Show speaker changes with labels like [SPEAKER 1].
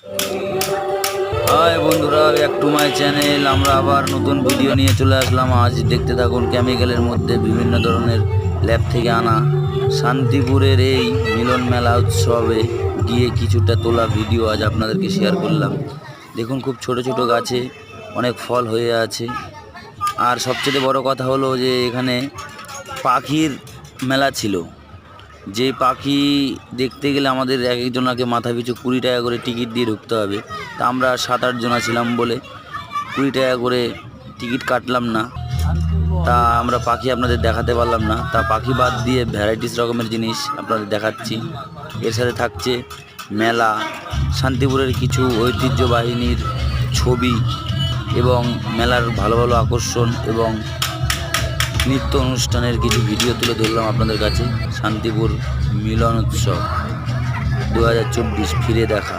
[SPEAKER 1] High বন্ধুরা, back to my channel. আমরা আবার নতুন ভিডিও নিয়ে চলে আসলাম। আজ দেখতে থাকুন কেমিক্যালের মধ্যে বিভিন্ন ধরনের ল্যাব থেকে আনা শান্তিপুরের এই মিলন মেলা উৎসবে গিয়ে কিছুটা তোলা ভিডিও আজ আপনাদেরকে শেয়ার করলাম। দেখুন, খুব ছোট ছোট গাছে অনেক ফল হয়ে আছে। আর সবচেয়ে বড় কথা হলো যে এখানে পাখির মেলা ছিল। যে পাখি দেখতে গেলে আমাদের এক একজনাকে মাথা পিছু 20 টাকা করে টিকিট দিয়ে ঢুকতে হবে। তা আমরা 7-8 জনা ছিলাম বলে 20 টাকা করে টিকিট কাটলাম না। তা আমরা পাখি আপনাদের দেখাতে পারলাম না। তা পাখি বাদ দিয়ে ভ্যারাইটিস রকমের জিনিস আপনাদের দেখাচ্ছি। এর সাথে থাকছে মেলা, শান্তিপুরের কিছু ঐতিহ্যবাহিনীর ছবি এবং মেলার ভালো ভালো আকর্ষণ এবং নৃত্য অনুষ্ঠানের কিছু ভিডিও তুলে ধরলাম আপনাদের কাছে। শান্তিপুর মিলন উৎসব 2024 ফিরে দেখা।